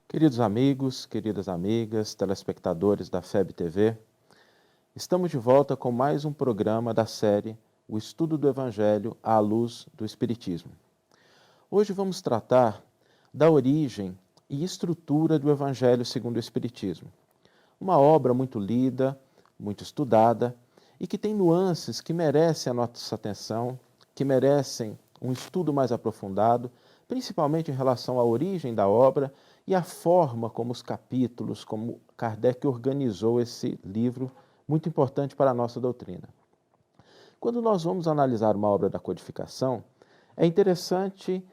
Queridos amigos, queridas amigas, telespectadores da FEB TV, estamos de volta com mais um programa da série O Estudo do Evangelho à Luz do Espiritismo. Hoje vamos tratar da origem e estrutura do Evangelho segundo o Espiritismo. Uma obra muito lida, muito estudada e que tem nuances que merecem a nossa atenção, que merecem um estudo mais aprofundado, principalmente em relação à origem da obra e a forma como os capítulos, como Kardec organizou esse livro, muito importante para a nossa doutrina. Quando nós vamos analisar uma obra da codificação, é interessante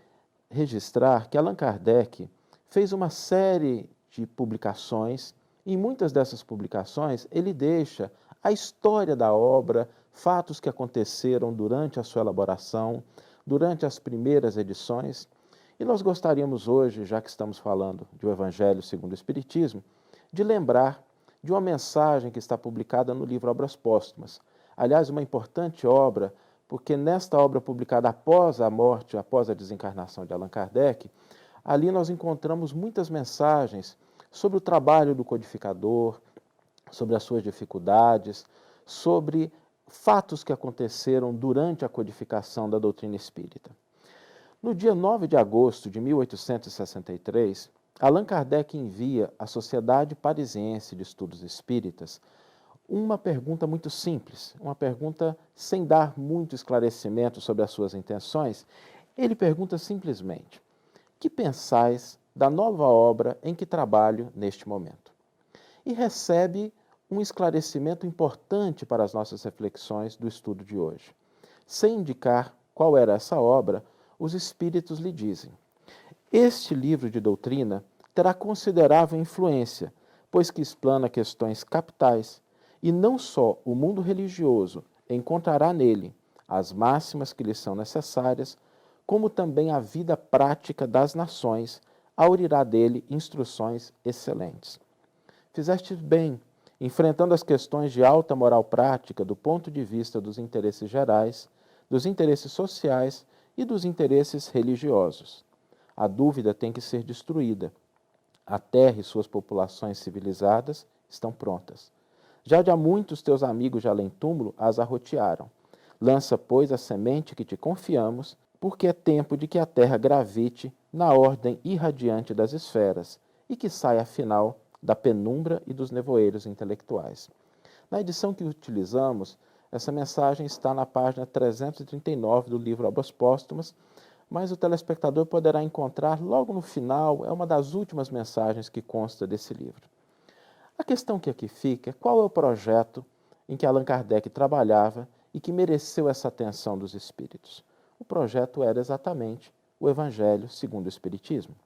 registrar que Allan Kardec fez uma série de publicações, e em muitas dessas publicações ele deixa a história da obra, fatos que aconteceram durante a sua elaboração, durante as primeiras edições. E nós gostaríamos hoje, já que estamos falando do Evangelho segundo o Espiritismo, de lembrar de uma mensagem que está publicada no livro Obras Póstumas. Aliás, uma importante obra, porque nesta obra publicada após a morte, após a desencarnação de Allan Kardec, ali nós encontramos muitas mensagens sobre o trabalho do codificador, sobre as suas dificuldades, sobre fatos que aconteceram durante a codificação da doutrina espírita. No dia 9 de agosto de 1863, Allan Kardec envia à Sociedade Parisiense de Estudos Espíritas uma pergunta muito simples, uma pergunta sem dar muito esclarecimento sobre as suas intenções. Ele pergunta simplesmente: que pensais da nova obra em que trabalho neste momento? E recebe um esclarecimento importante para as nossas reflexões do estudo de hoje. Sem indicar qual era essa obra, os espíritos lhe dizem: este livro de doutrina terá considerável influência, pois que explana questões capitais, e não só o mundo religioso encontrará nele as máximas que lhe são necessárias, como também a vida prática das nações aurirá dele instruções excelentes. Fizeste bem, enfrentando as questões de alta moral prática do ponto de vista dos interesses gerais, dos interesses sociais e dos interesses religiosos. A dúvida tem que ser destruída. A terra e suas populações civilizadas estão prontas. Já de há muitos teus amigos de além-túmulo as arrotearam. Lança, pois, a semente que te confiamos, porque é tempo de que a terra gravite na ordem irradiante das esferas e que saia, afinal, da penumbra e dos nevoeiros intelectuais. Na edição que utilizamos, essa mensagem está na página 339 do livro Obras Póstumas, mas o telespectador poderá encontrar logo no final, é uma das últimas mensagens que consta desse livro. A questão que aqui fica é qual é o projeto em que Allan Kardec trabalhava e que mereceu essa atenção dos espíritos. O projeto era exatamente o Evangelho segundo o Espiritismo.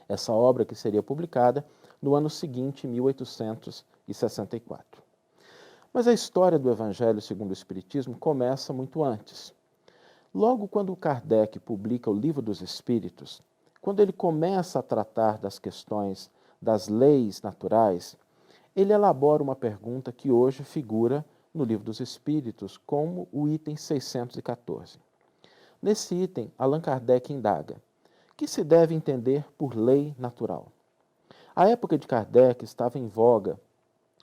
Essa obra que seria publicada no ano seguinte, 1864. Mas a história do Evangelho segundo o Espiritismo começa muito antes. Logo quando Kardec publica o Livro dos Espíritos, quando ele começa a tratar das questões das leis naturais, ele elabora uma pergunta que hoje figura no Livro dos Espíritos como o item 614. Nesse item, Allan Kardec indaga: que se deve entender por lei natural? A época de Kardec estava em voga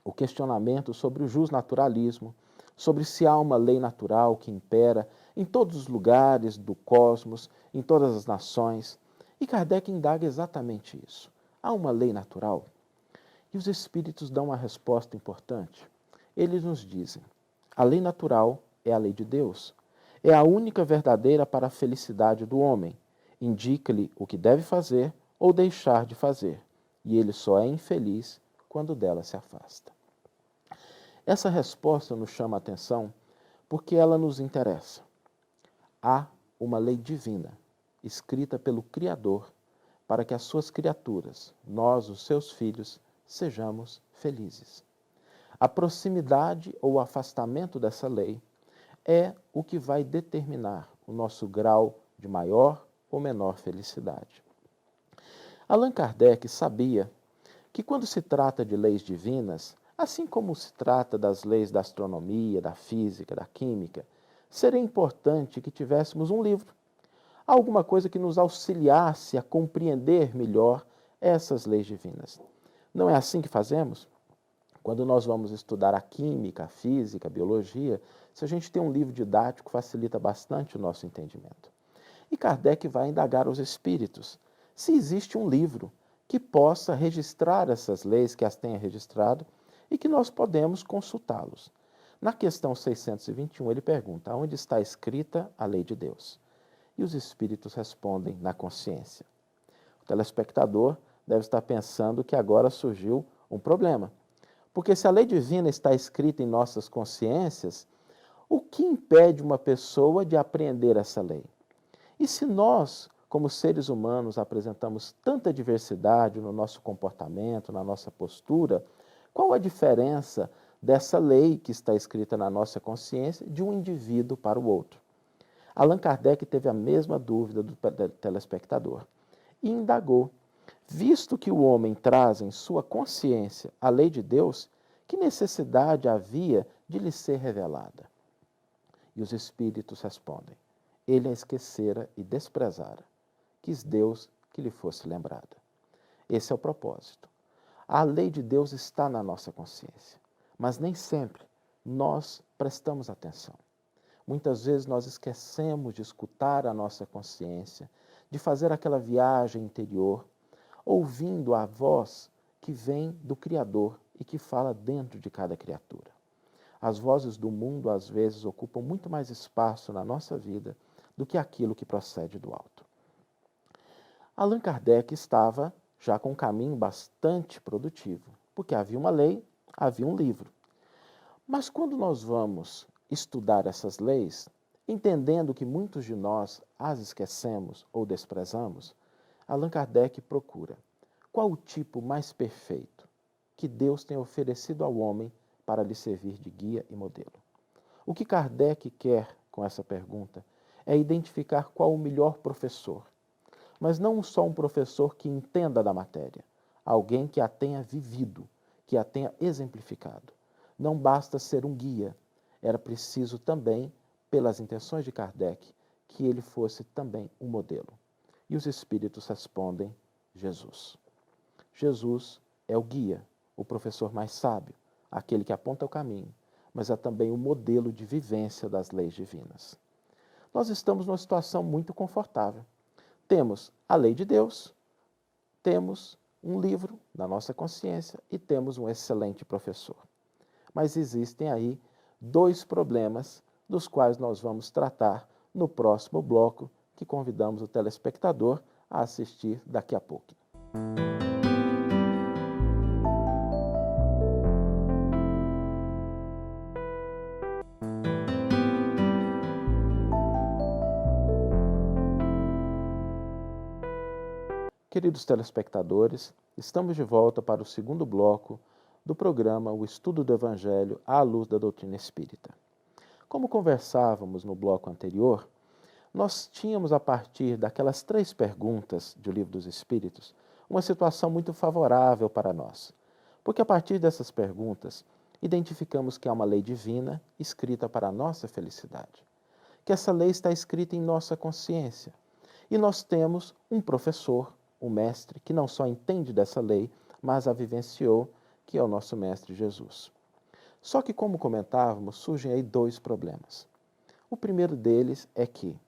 o questionamento sobre o justnaturalismo, sobre se há uma lei natural que impera em todos os lugares do cosmos, em todas as nações. E Kardec indaga exatamente isso. Há uma lei natural? E os espíritos dão uma resposta importante. Eles nos dizem: a lei natural é a lei de Deus. É a única verdadeira para a felicidade do homem. Indica-lhe o que deve fazer ou deixar de fazer. E ele só é infeliz quando dela se afasta. Essa resposta nos chama a atenção porque ela nos interessa. Há uma lei divina, escrita pelo Criador, para que as suas criaturas, nós, os seus filhos, sejamos felizes. A proximidade ou o afastamento dessa lei é o que vai determinar o nosso grau de maior ou menor felicidade. Allan Kardec sabia que quando se trata de leis divinas, Assim como se trata das leis da astronomia, da física, da química, seria importante que tivéssemos um livro, alguma coisa que nos auxiliasse a compreender melhor essas leis divinas. Não é assim que fazemos? Quando nós vamos estudar a química, a física, a biologia, se a gente tem um livro didático, facilita bastante o nosso entendimento. E Kardec vai indagar os espíritos se existe um livro que possa registrar essas leis, que as tenha registrado, e que nós podemos consultá-los. Na questão 621, ele pergunta: onde está escrita a lei de Deus? E os espíritos respondem: na consciência. O telespectador deve estar pensando que agora surgiu um problema. Porque se a lei divina está escrita em nossas consciências, o que impede uma pessoa de apreender essa lei? E se nós, como seres humanos, apresentamos tanta diversidade no nosso comportamento, na nossa postura, qual a diferença dessa lei que está escrita na nossa consciência de um indivíduo para o outro? Allan Kardec teve a mesma dúvida do telespectador e indagou: visto que o homem traz em sua consciência a lei de Deus, que necessidade havia de lhe ser revelada? E os espíritos respondem: ele a esquecera e desprezara. Quis Deus que lhe fosse lembrada. Esse é o propósito. A lei de Deus está na nossa consciência, mas nem sempre nós prestamos atenção. Muitas vezes nós esquecemos de escutar a nossa consciência, de fazer aquela viagem interior, ouvindo a voz que vem do Criador e que fala dentro de cada criatura. As vozes do mundo, às vezes, ocupam muito mais espaço na nossa vida do que aquilo que procede do alto. Allan Kardec estava já com um caminho bastante produtivo, porque havia uma lei, havia um livro. Mas quando nós vamos estudar essas leis, entendendo que muitos de nós as esquecemos ou desprezamos, Allan Kardec procura qual o tipo mais perfeito que Deus tem oferecido ao homem para lhe servir de guia e modelo. O que Kardec quer com essa pergunta é identificar qual o melhor professor, mas não só um professor que entenda da matéria, alguém que a tenha vivido, que a tenha exemplificado. Não basta ser um guia, era preciso também, pelas intenções de Kardec, que ele fosse também um modelo. E os espíritos respondem: Jesus. Jesus é o guia, o professor mais sábio, aquele que aponta o caminho, mas é também o modelo de vivência das leis divinas. Nós estamos numa situação muito confortável. Temos a lei de Deus, temos um livro na nossa consciência e temos um excelente professor. Mas existem aí dois problemas dos quais nós vamos tratar no próximo bloco, que convidamos o telespectador a assistir daqui a pouco. Queridos telespectadores, estamos de volta para o segundo bloco do programa O Estudo do Evangelho à Luz da Doutrina Espírita. Como conversávamos no bloco anterior, nós tínhamos, a partir daquelas 3 perguntas do Livro dos Espíritos, uma situação muito favorável para nós. Porque a partir dessas perguntas, identificamos que há uma lei divina escrita para a nossa felicidade. Que essa lei está escrita em nossa consciência. E nós temos um professor, um mestre, que não só entende dessa lei, mas a vivenciou, que é o nosso mestre Jesus. Só que, como comentávamos, surgem aí 2 problemas. O primeiro deles é que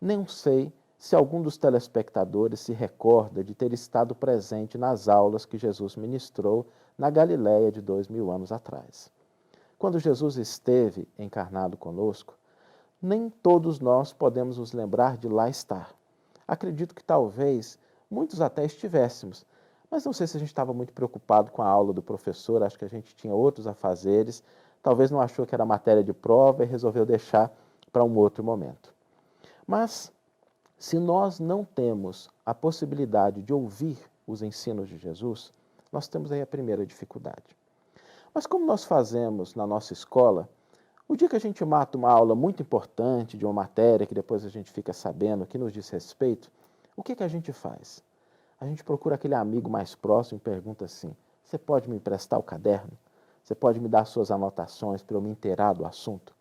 não sei se algum dos telespectadores se recorda de ter estado presente nas aulas que Jesus ministrou na Galiléia de 2000 anos atrás. Quando Jesus esteve encarnado conosco, nem todos nós podemos nos lembrar de lá estar. Acredito que talvez muitos até estivéssemos, mas não sei se a gente estava muito preocupado com a aula do professor, acho que a gente tinha outros afazeres, talvez não achou que era matéria de prova e resolveu deixar para um outro momento. Mas, se nós não temos a possibilidade de ouvir os ensinos de Jesus, nós temos aí a primeira dificuldade. Mas como nós fazemos na nossa escola, o dia que a gente mata uma aula muito importante de uma matéria que depois a gente fica sabendo que nos diz respeito, o que a gente faz? A gente procura aquele amigo mais próximo e pergunta assim: você pode me emprestar o caderno? Você pode me dar suas anotações para eu me inteirar do assunto?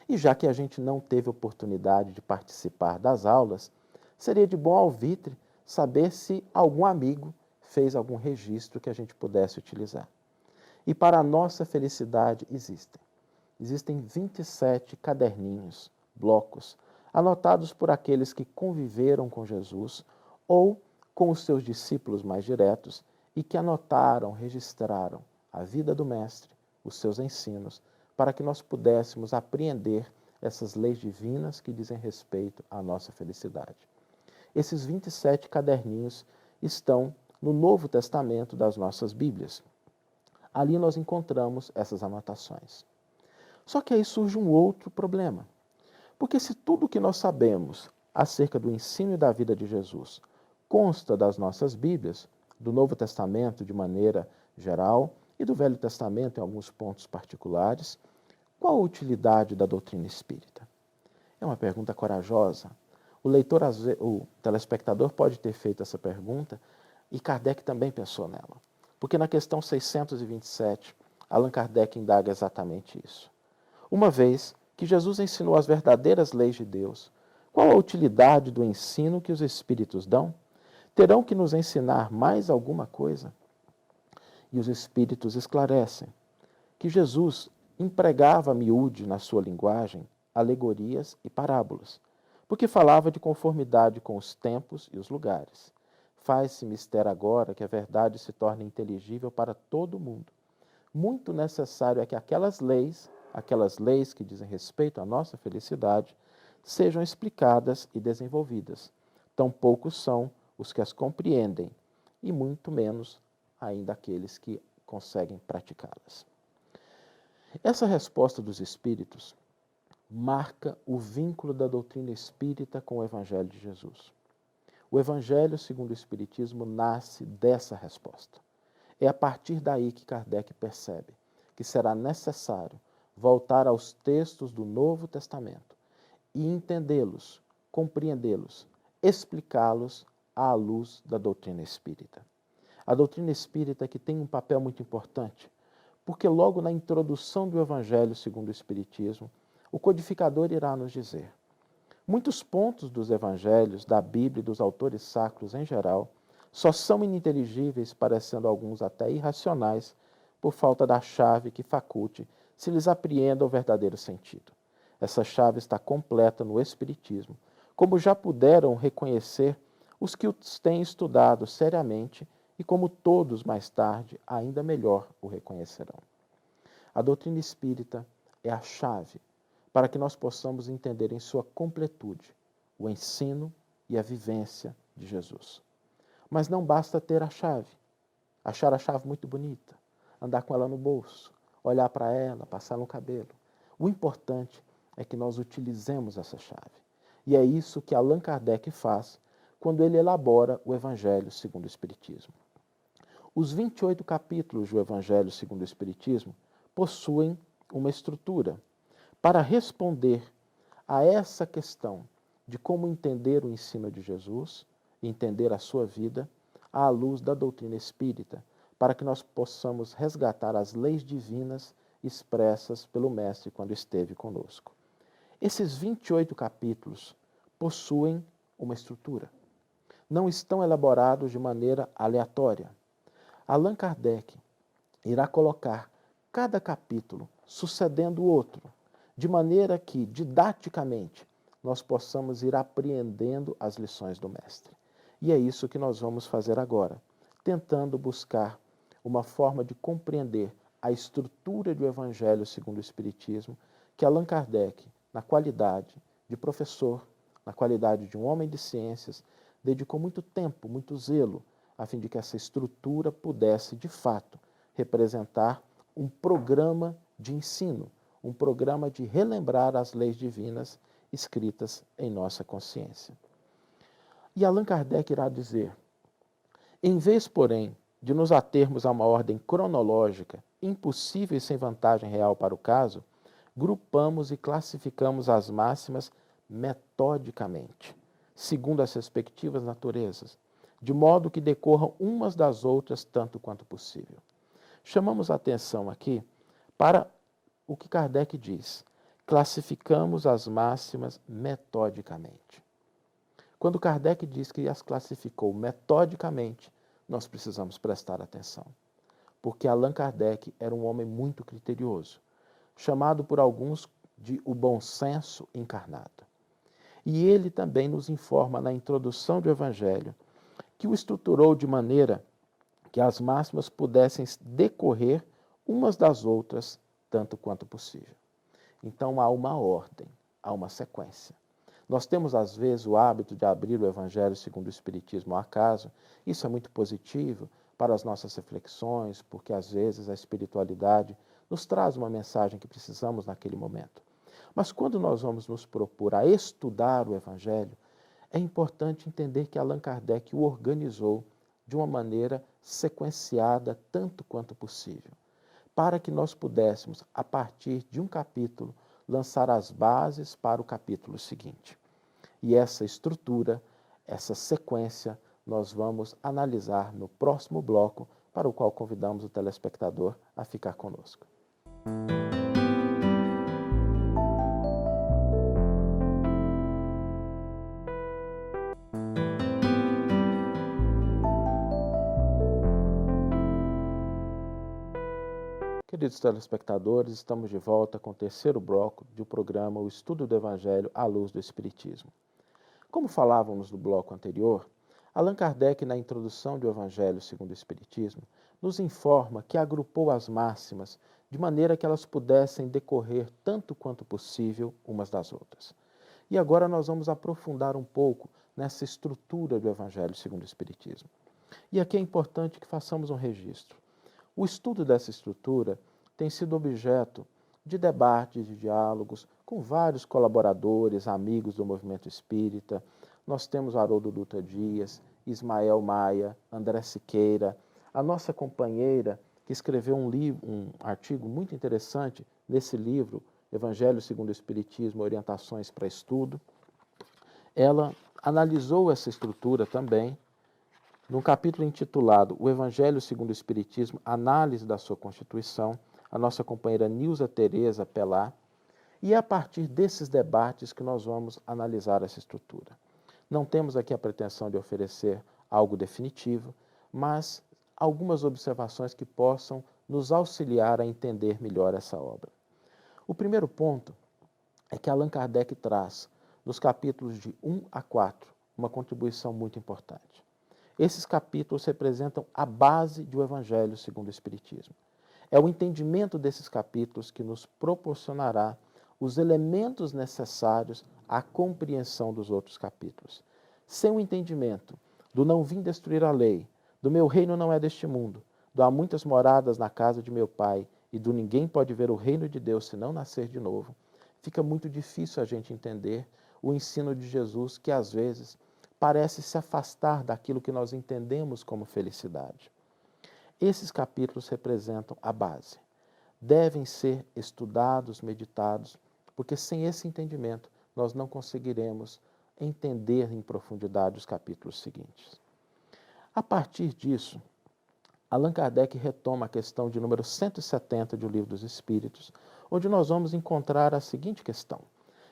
E já que a gente não teve oportunidade de participar das aulas, seria de bom alvitre saber se algum amigo fez algum registro que a gente pudesse utilizar. E para a nossa felicidade existem 27 caderninhos, blocos, anotados por aqueles que conviveram com Jesus ou com os seus discípulos mais diretos e que anotaram, registraram a vida do Mestre, os seus ensinos, para que nós pudéssemos apreender essas leis divinas que dizem respeito à nossa felicidade. Esses 27 caderninhos estão no Novo Testamento das nossas Bíblias. Ali nós encontramos essas anotações. Só que aí surge um outro problema. Porque se tudo o que nós sabemos acerca do ensino e da vida de Jesus consta das nossas Bíblias, do Novo Testamento de maneira geral e do Velho Testamento em alguns pontos particulares, qual a utilidade da doutrina espírita? É uma pergunta corajosa. O telespectador pode ter feito essa pergunta e Kardec também pensou nela. Porque na questão 627, Allan Kardec indaga exatamente isso. Uma vez que Jesus ensinou as verdadeiras leis de Deus, qual a utilidade do ensino que os Espíritos dão? Terão que nos ensinar mais alguma coisa? E os Espíritos esclarecem que Jesus empregava a miúde na sua linguagem alegorias e parábolas, porque falava de conformidade com os tempos e os lugares. Faz-se mister agora que a verdade se torne inteligível para todo mundo. Muito necessário é que aquelas leis que dizem respeito à nossa felicidade, sejam explicadas e desenvolvidas. Tão poucos são os que as compreendem, e muito menos ainda aqueles que conseguem praticá-las. Essa resposta dos Espíritos marca o vínculo da doutrina espírita com o Evangelho de Jesus. O Evangelho, segundo o Espiritismo, nasce dessa resposta. É a partir daí que Kardec percebe que será necessário voltar aos textos do Novo Testamento e entendê-los, compreendê-los, explicá-los à luz da doutrina espírita. A doutrina espírita que tem um papel muito importante, porque logo na introdução do Evangelho segundo o Espiritismo, o codificador irá nos dizer: muitos pontos dos evangelhos, da Bíblia e dos autores sacros em geral, só são ininteligíveis, parecendo alguns até irracionais, por falta da chave que faculte se lhes apreenda o verdadeiro sentido. Essa chave está completa no Espiritismo, como já puderam reconhecer os que os têm estudado seriamente e como todos mais tarde ainda melhor o reconhecerão. A doutrina espírita é a chave para que nós possamos entender em sua completude o ensino e a vivência de Jesus. Mas não basta ter a chave, achar a chave muito bonita, andar com ela no bolso, olhar para ela, passar no cabelo. O importante é que nós utilizemos essa chave. E é isso que Allan Kardec faz quando ele elabora o Evangelho segundo o Espiritismo. Os 28 capítulos do Evangelho segundo o Espiritismo possuem uma estrutura para responder a essa questão de como entender o ensino de Jesus, entender a sua vida, à luz da doutrina espírita, para que nós possamos resgatar as leis divinas expressas pelo Mestre quando esteve conosco. Esses 28 capítulos possuem uma estrutura. Não estão elaborados de maneira aleatória. Allan Kardec irá colocar cada capítulo sucedendo o outro, de maneira que, didaticamente, nós possamos ir apreendendo as lições do Mestre. E é isso que nós vamos fazer agora, tentando buscar uma forma de compreender a estrutura do Evangelho segundo o Espiritismo, que Allan Kardec, na qualidade de professor, na qualidade de um homem de ciências, dedicou muito tempo, muito zelo, a fim de que essa estrutura pudesse, de fato, representar um programa de ensino, um programa de relembrar as leis divinas escritas em nossa consciência. E Allan Kardec irá dizer: em vez, porém, de nos atermos a uma ordem cronológica, impossível e sem vantagem real para o caso, grupamos e classificamos as máximas metodicamente, segundo as respectivas naturezas, de modo que decorram umas das outras tanto quanto possível. Chamamos a atenção aqui Para o que Kardec diz, classificamos as máximas metodicamente. Quando Kardec diz que as classificou metodicamente, nós precisamos prestar atenção. Porque Allan Kardec era um homem muito criterioso, chamado por alguns de o bom senso encarnado. E ele também nos informa na introdução do Evangelho que o estruturou de maneira que as máximas pudessem decorrer umas das outras tanto quanto possível. Então há uma ordem, há uma sequência. Nós temos, às vezes, o hábito de abrir o Evangelho segundo o Espiritismo ao acaso. Isso é muito positivo para as nossas reflexões, porque, às vezes, a espiritualidade nos traz uma mensagem que precisamos naquele momento. Mas quando nós vamos nos propor a estudar o Evangelho, é importante entender que Allan Kardec o organizou de uma maneira sequenciada tanto quanto possível, para que nós pudéssemos, a partir de um capítulo, lançar as bases para o capítulo seguinte. E essa estrutura, essa sequência, nós vamos analisar no próximo bloco, para o qual convidamos o telespectador a ficar conosco. Queridos telespectadores, estamos de volta com o terceiro bloco do programa O Estudo do Evangelho à Luz do Espiritismo. Como falávamos no bloco anterior, Allan Kardec, na introdução do Evangelho segundo o Espiritismo, nos informa que agrupou as máximas de maneira que elas pudessem decorrer tanto quanto possível umas das outras. E agora nós vamos aprofundar um pouco nessa estrutura do Evangelho segundo o Espiritismo. E aqui é importante que façamos um registro. O estudo dessa estrutura tem sido objeto de debates, de diálogos com vários colaboradores, amigos do movimento espírita. Nós temos Haroldo Dutra Dias, Ismael Maia, André Siqueira, a nossa companheira que escreveu um artigo muito interessante nesse livro, Evangelho segundo o Espiritismo, Orientações para Estudo. Ela analisou essa estrutura também, num capítulo intitulado O Evangelho segundo o Espiritismo, Análise da sua Constituição, a nossa companheira Nilza Tereza Pelá, e é a partir desses debates que nós vamos analisar essa estrutura. Não temos aqui a pretensão de oferecer algo definitivo, mas algumas observações que possam nos auxiliar a entender melhor essa obra. O primeiro ponto é que Allan Kardec traz, nos capítulos de 1 a 4, uma contribuição muito importante. Esses capítulos representam a base do Evangelho segundo o Espiritismo. É o entendimento desses capítulos que nos proporcionará os elementos necessários à compreensão dos outros capítulos. Sem o entendimento do não vim destruir a lei, do meu reino não é deste mundo, do há muitas moradas na casa de meu pai e do ninguém pode ver o reino de Deus se não nascer de novo, fica muito difícil a gente entender o ensino de Jesus que às vezes parece se afastar daquilo que nós entendemos como felicidade. Esses capítulos representam a base. Devem ser estudados, meditados, porque sem esse entendimento nós não conseguiremos entender em profundidade os capítulos seguintes. A partir disso, Allan Kardec retoma a questão de número 170 do Livro dos Espíritos, onde nós vamos encontrar a seguinte questão: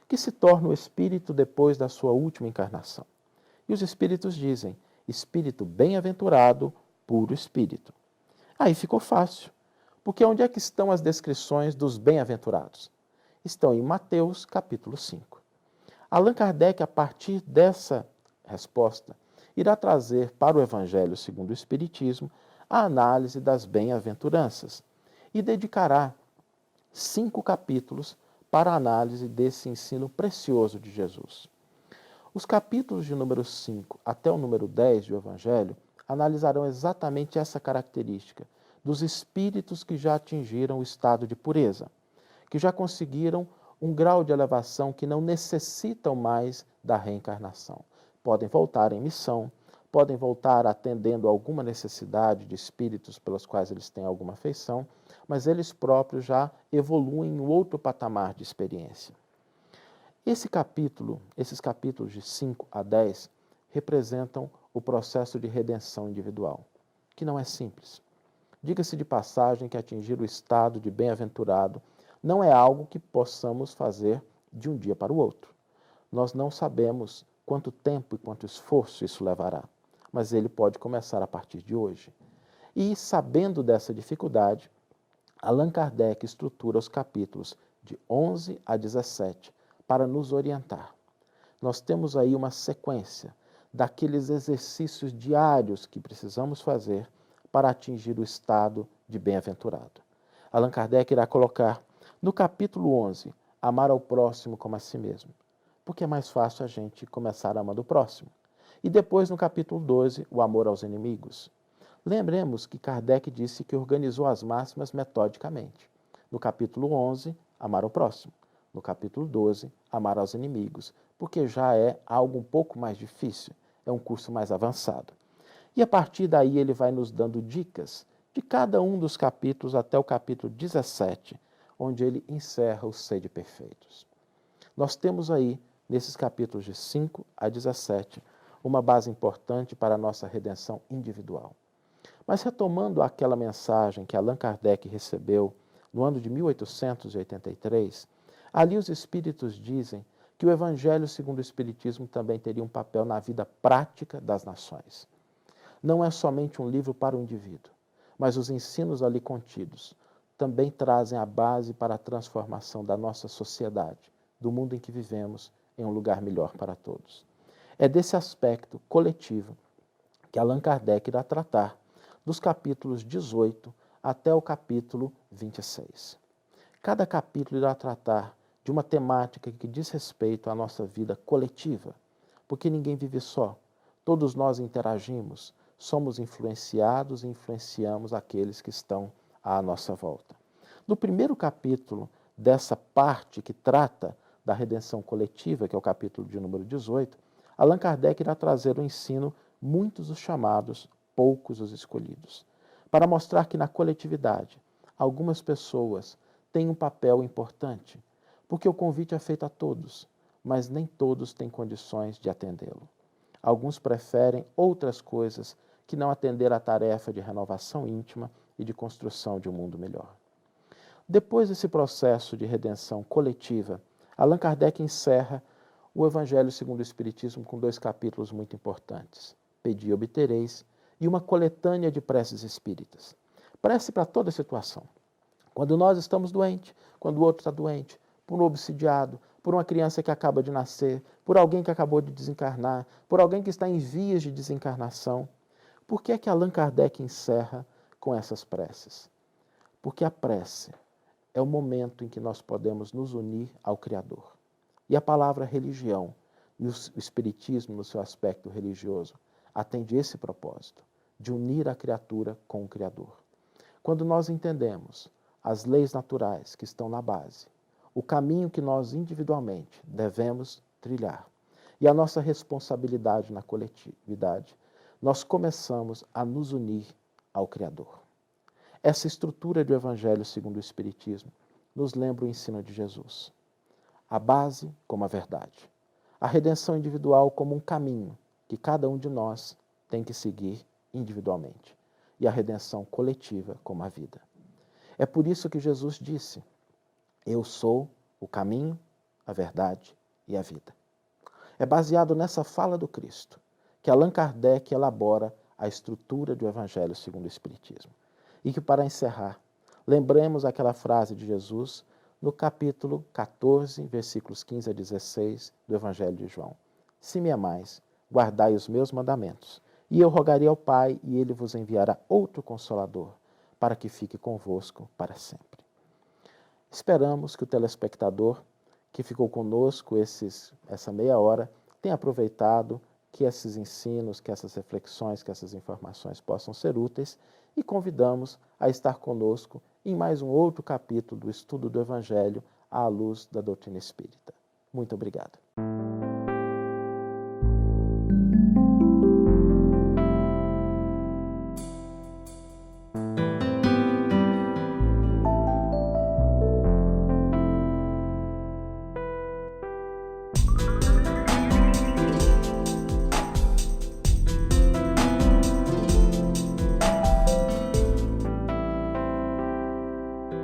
que se torna o espírito depois da sua última encarnação? E os espíritos dizem: espírito bem-aventurado, puro espírito. Aí ficou fácil, porque onde é que estão as descrições dos bem-aventurados? Estão em Mateus, capítulo 5. Allan Kardec, a partir dessa resposta, irá trazer para o Evangelho segundo o Espiritismo a análise das bem-aventuranças e dedicará 5 capítulos para a análise desse ensino precioso de Jesus. Os capítulos de número 5 até o número 10 do Evangelho analisarão exatamente essa característica dos espíritos que já atingiram o estado de pureza, que já conseguiram um grau de elevação que não necessitam mais da reencarnação. Podem voltar em missão, podem voltar atendendo a alguma necessidade de espíritos pelos quais eles têm alguma afeição, mas eles próprios já evoluem em outro patamar de experiência. Esses capítulos de 5 a 10, representam o processo de redenção individual, que não é simples. Diga-se de passagem que atingir o estado de bem-aventurado não é algo que possamos fazer de um dia para o outro. Nós não sabemos quanto tempo e quanto esforço isso levará, mas ele pode começar a partir de hoje. E, sabendo dessa dificuldade, Allan Kardec estrutura os capítulos de 11 a 17 para nos orientar. Nós temos aí uma sequência daqueles exercícios diários que precisamos fazer para atingir o estado de bem-aventurado. Allan Kardec irá colocar no capítulo 11, amar ao próximo como a si mesmo, porque é mais fácil a gente começar amando o próximo. E depois, no capítulo 12, o amor aos inimigos. Lembremos que Kardec disse que organizou as máximas metodicamente. No capítulo 11, amar ao próximo. No capítulo 12, amar aos inimigos, porque já é algo um pouco mais difícil, é um curso mais avançado. E a partir daí ele vai nos dando dicas de cada um dos capítulos até o capítulo 17, onde ele encerra os sede perfeitos. Nós temos aí, nesses capítulos de 5 a 17, uma base importante para a nossa redenção individual. Mas retomando aquela mensagem que Allan Kardec recebeu no ano de 1883, ali os espíritos dizem que o Evangelho segundo o Espiritismo também teria um papel na vida prática das nações. Não é somente um livro para o indivíduo, mas os ensinos ali contidos também trazem a base para a transformação da nossa sociedade, do mundo em que vivemos, em um lugar melhor para todos. É desse aspecto coletivo que Allan Kardec irá tratar dos capítulos 18 até o capítulo 26. Cada capítulo irá tratar de uma temática que diz respeito à nossa vida coletiva, porque ninguém vive só, todos nós interagimos, somos influenciados e influenciamos aqueles que estão à nossa volta. No primeiro capítulo dessa parte que trata da redenção coletiva, que é o capítulo de número 18, Allan Kardec irá trazer o ensino muitos os chamados, poucos os escolhidos, para mostrar que na coletividade algumas pessoas têm um papel importante, porque o convite é feito a todos, mas nem todos têm condições de atendê-lo. Alguns preferem outras coisas que não atender à tarefa de renovação íntima e de construção de um mundo melhor. Depois desse processo de redenção coletiva, Allan Kardec encerra o Evangelho segundo o Espiritismo com 2 capítulos muito importantes, Pedi e obtereis, e uma coletânea de preces espíritas. Prece para toda situação. Quando nós estamos doentes, quando o outro está doente, por um obsidiado, por uma criança que acaba de nascer, por alguém que acabou de desencarnar, por alguém que está em vias de desencarnação. Por que é que Allan Kardec encerra com essas preces? Porque a prece é o momento em que nós podemos nos unir ao Criador. E a palavra religião e o Espiritismo, no seu aspecto religioso, atende esse propósito, de unir a criatura com o Criador. Quando nós entendemos as leis naturais que estão na base, o caminho que nós individualmente devemos trilhar e a nossa responsabilidade na coletividade, nós começamos a nos unir ao Criador. Essa estrutura do Evangelho segundo o Espiritismo nos lembra o ensino de Jesus. A base como a verdade. A redenção individual como um caminho que cada um de nós tem que seguir individualmente. E a redenção coletiva como a vida. É por isso que Jesus disse: eu sou o caminho, a verdade e a vida. É baseado nessa fala do Cristo que Allan Kardec elabora a estrutura do Evangelho segundo o Espiritismo. E que, para encerrar, lembremos aquela frase de Jesus no capítulo 14, versículos 15 a 16 do Evangelho de João. Se me amais, guardai os meus mandamentos, e eu rogarei ao Pai, e ele vos enviará outro Consolador, para que fique convosco para sempre. Esperamos que o telespectador que ficou conosco essa meia hora tenha aproveitado, que esses ensinos, que essas reflexões, que essas informações possam ser úteis, e convidamos a estar conosco em mais um outro capítulo do estudo do Evangelho à luz da doutrina espírita. Muito obrigado.